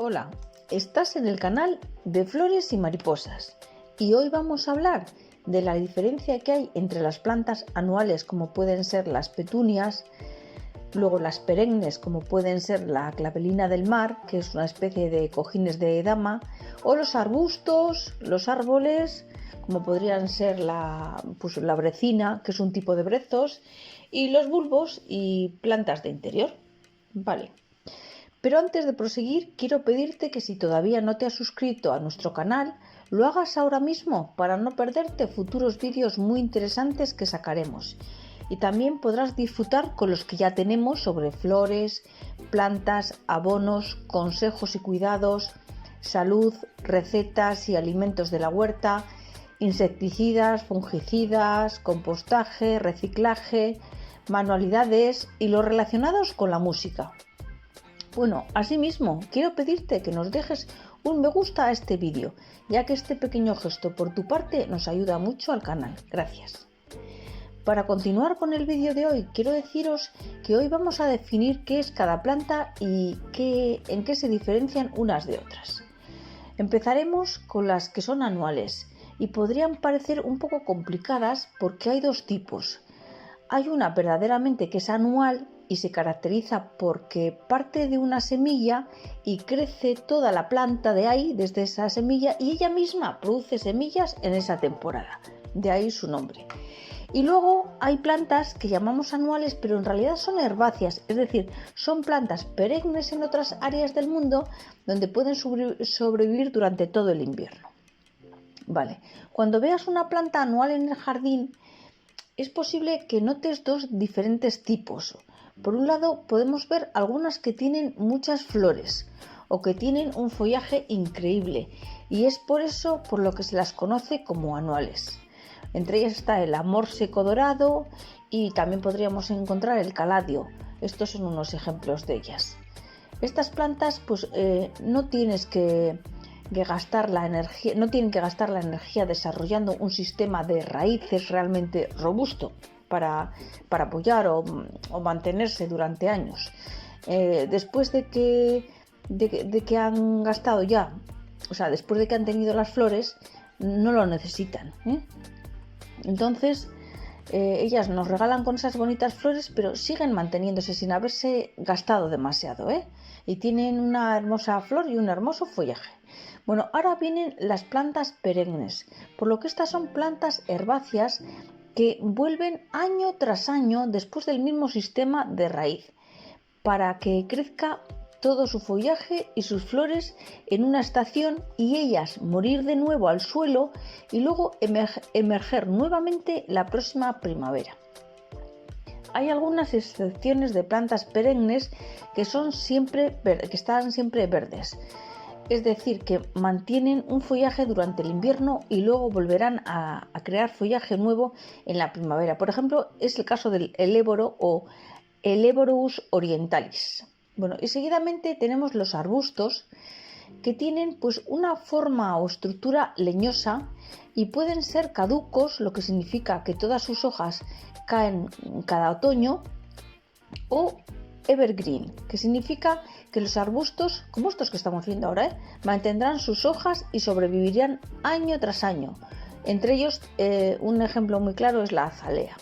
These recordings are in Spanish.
Hola, estás en el canal de Flores y Mariposas y hoy vamos a hablar de la diferencia que hay entre las plantas anuales como pueden ser las petunias, luego las perennes como pueden ser la clavelina del mar, que es una especie de cojines de dama, o los arbustos, los árboles como podrían ser la brecina, que es un tipo de brezos, y los bulbos y plantas de interior. Vale. Pero antes de proseguir, quiero pedirte que si todavía no te has suscrito a nuestro canal, lo hagas ahora mismo para no perderte futuros vídeos muy interesantes que sacaremos. Y también podrás disfrutar con los que ya tenemos sobre flores, plantas, abonos, consejos y cuidados, salud, recetas y alimentos de la huerta, insecticidas, fungicidas, compostaje, reciclaje, manualidades y los relacionados con la música. Bueno, asimismo, quiero pedirte que nos dejes un me gusta a este vídeo, ya que este pequeño gesto por tu parte nos ayuda mucho al canal. Gracias. Para continuar con el vídeo de hoy, quiero deciros que hoy vamos a definir qué es cada planta y en qué se diferencian unas de otras. Empezaremos con las que son anuales y podrían parecer un poco complicadas porque hay dos tipos. Hay una verdaderamente que es anual y se caracteriza porque parte de una semilla y crece toda la planta de ahí, desde esa semilla, y ella misma produce semillas en esa temporada. De ahí su nombre. Y luego hay plantas que llamamos anuales, pero en realidad son herbáceas, es decir, son plantas perennes en otras áreas del mundo donde pueden sobrevivir durante todo el invierno. Vale, cuando veas una planta anual en el jardín, es posible que notes dos diferentes tipos. Por un lado, podemos ver algunas que tienen muchas flores o que tienen un follaje increíble y es por eso por lo que se las conoce como anuales. Entre ellas está el amor seco dorado y también podríamos encontrar el caladio. Estos son unos ejemplos de ellas. Estas plantas no tienen que gastar la energía desarrollando un sistema de raíces realmente robusto para apoyar o mantenerse durante años. Después de que han gastado ya, o sea, después de que han tenido las flores, no lo necesitan. Entonces, ellas nos regalan con esas bonitas flores, pero siguen manteniéndose sin haberse gastado demasiado, y tienen una hermosa flor y un hermoso follaje. Bueno, ahora vienen las plantas perennes, por lo que estas son plantas herbáceas que vuelven año tras año después del mismo sistema de raíz, para que crezca todo su follaje y sus flores en una estación y ellas morir de nuevo al suelo y luego emerger nuevamente la próxima primavera. Hay algunas excepciones de plantas perennes que están siempre verdes, es decir, que mantienen un follaje durante el invierno y luego volverán a crear follaje nuevo en la primavera. Por ejemplo, es el caso del eléboro o Eleborus orientalis. Bueno, y seguidamente tenemos los arbustos que tienen una forma o estructura leñosa y pueden ser caducos, lo que significa que todas sus hojas caen cada otoño, o evergreen, que significa que los arbustos, como estos que estamos viendo ahora, mantendrán sus hojas y sobrevivirán año tras año. Entre ellos, un ejemplo muy claro es la azalea.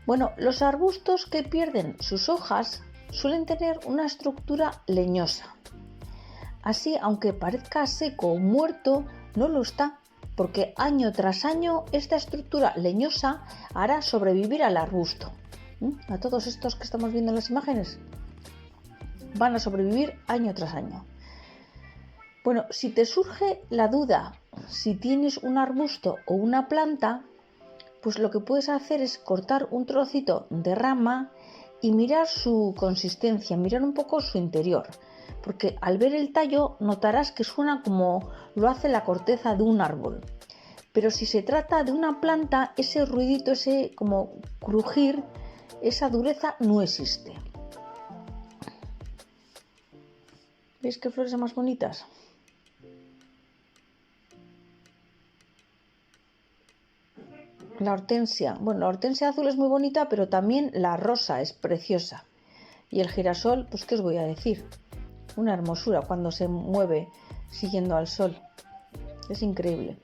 Bueno, los arbustos que pierden sus hojas suelen tener una estructura leñosa. Así, aunque parezca seco o muerto, no lo está, porque año tras año esta estructura leñosa hará sobrevivir al arbusto. A todos estos que estamos viendo en las imágenes van a sobrevivir año tras año. Bueno, si te surge la duda si tienes un arbusto o una planta, pues lo que puedes hacer es cortar un trocito de rama y mirar su consistencia, mirar un poco su interior, porque al ver el tallo notarás que suena como lo hace la corteza de un árbol. Pero si se trata de una planta, ese ruidito, ese como crujir, esa dureza no existe. ¿Veis qué flores más bonitas? La hortensia. Bueno, la hortensia azul es muy bonita, pero también la rosa es preciosa. Y el girasol, pues qué os voy a decir. una hermosura cuando se mueve siguiendo al sol. Es increíble.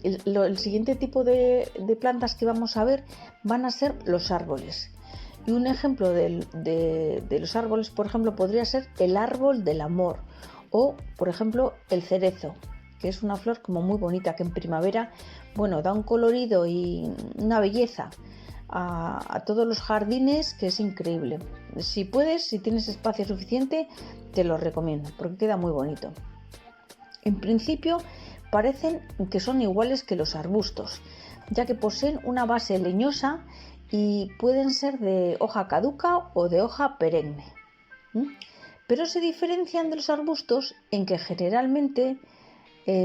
El siguiente tipo de plantas que vamos a ver van a ser los árboles. Y un ejemplo de los árboles, por ejemplo, podría ser el árbol del amor o, por ejemplo, el cerezo, que es una flor como muy bonita que en primavera, bueno, da un colorido y una belleza a todos los jardines que es increíble. Si puedes, si tienes espacio suficiente, te lo recomiendo porque queda muy bonito. En principio parecen que son iguales que los arbustos, ya que poseen una base leñosa y pueden ser de hoja caduca o de hoja perenne. Pero se diferencian de los arbustos en que generalmente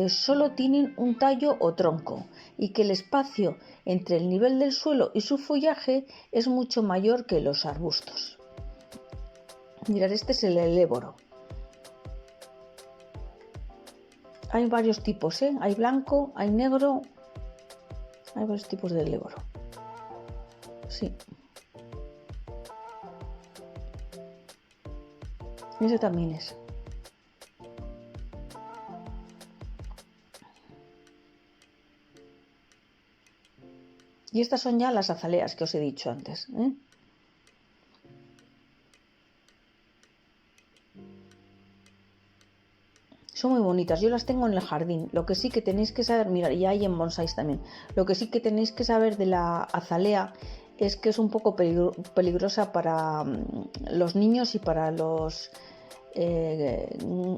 solo tienen un tallo o tronco y que el espacio entre el nivel del suelo y su follaje es mucho mayor que los arbustos. Mirad, este es el heléboro. Hay varios tipos, hay blanco, hay negro, hay varios tipos de heléboro. Sí. Ese también es. Y estas son ya las azaleas que os he dicho antes, Son muy bonitas, yo las tengo en el jardín. Lo que sí que tenéis que saber, mirad, y hay en bonsáis también. Lo que sí que tenéis que saber de la azalea es que es un poco peligrosa para los niños y para los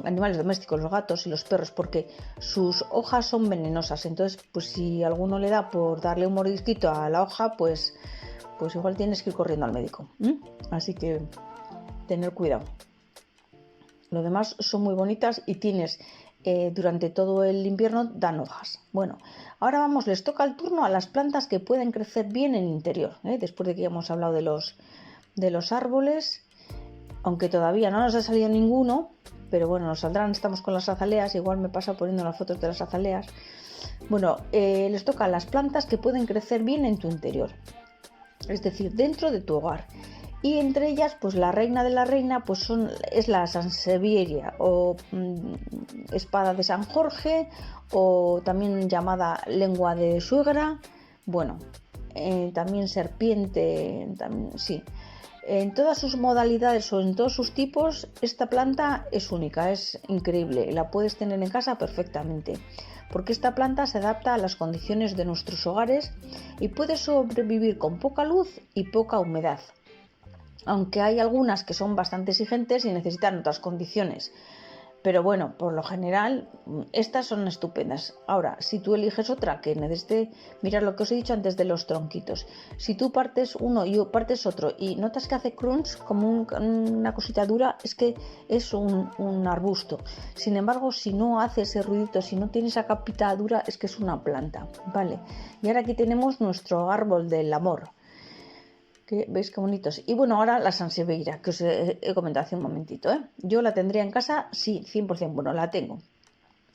animales domésticos, los gatos y los perros, porque sus hojas son venenosas. Entonces, pues si alguno le da por darle un mordisquito a la hoja, pues igual tienes que ir corriendo al médico. Así que tener cuidado. Lo demás son muy bonitas y tienes durante todo el invierno dan hojas. Bueno, ahora vamos, les toca el turno a las plantas que pueden crecer bien en interior, después de que ya hemos hablado de los árboles, aunque todavía no nos ha salido ninguno, pero bueno, nos saldrán. Estamos con las azaleas, igual me pasa poniendo las fotos de las azaleas. Bueno, les toca a las plantas que pueden crecer bien en tu interior, es decir, dentro de tu hogar. Y entre ellas, pues la reina de la reina es la sansevieria o espada de San Jorge, o también llamada lengua de suegra. Bueno, también serpiente, sí. En todas sus modalidades o en todos sus tipos, esta planta es única, es increíble. La puedes tener en casa perfectamente, porque esta planta se adapta a las condiciones de nuestros hogares y puede sobrevivir con poca luz y poca humedad. Aunque hay algunas que son bastante exigentes y necesitan otras condiciones. Pero bueno, por lo general, estas son estupendas. Ahora, si tú eliges otra que necesite, mirad lo que os he dicho antes de los tronquitos. Si tú partes uno y partes otro y notas que hace crunch, como una cosita dura, es que es un arbusto. Sin embargo, si no hace ese ruidito, si no tiene esa capita dura, es que es una planta, ¿vale? Y ahora aquí tenemos nuestro árbol del amor. ¿Veis qué bonitos? Y bueno, ahora la sansevieria, que os he comentado hace un momentito, Yo la tendría en casa, sí, 100%, bueno, la tengo.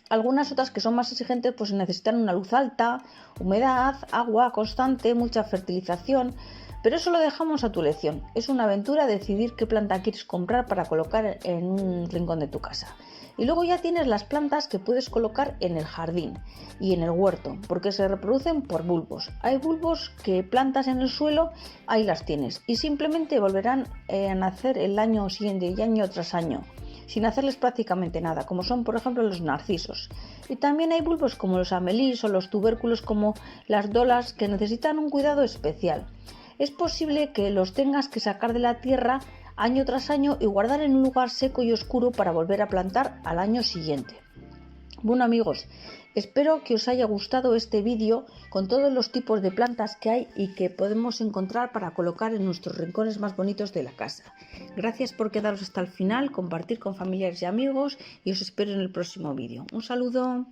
Algunas otras que son más exigentes, pues necesitan una luz alta, humedad, agua constante, mucha fertilización, pero eso lo dejamos a tu elección. Es una aventura decidir qué planta quieres comprar para colocar en un rincón de tu casa. Y luego ya tienes las plantas que puedes colocar en el jardín y en el huerto, porque se reproducen por bulbos. Hay bulbos que plantas en el suelo, ahí las tienes, y simplemente volverán a nacer el año siguiente y año tras año, sin hacerles prácticamente nada, como son por ejemplo los narcisos. Y también hay bulbos como los amelís o los tubérculos como las dolas que necesitan un cuidado especial. Es posible que los tengas que sacar de la tierra año tras año y guardar en un lugar seco y oscuro para volver a plantar al año siguiente. Bueno amigos, espero que os haya gustado este vídeo con todos los tipos de plantas que hay y que podemos encontrar para colocar en nuestros rincones más bonitos de la casa. Gracias por quedaros hasta el final, compartir con familiares y amigos y os espero en el próximo vídeo. Un saludo.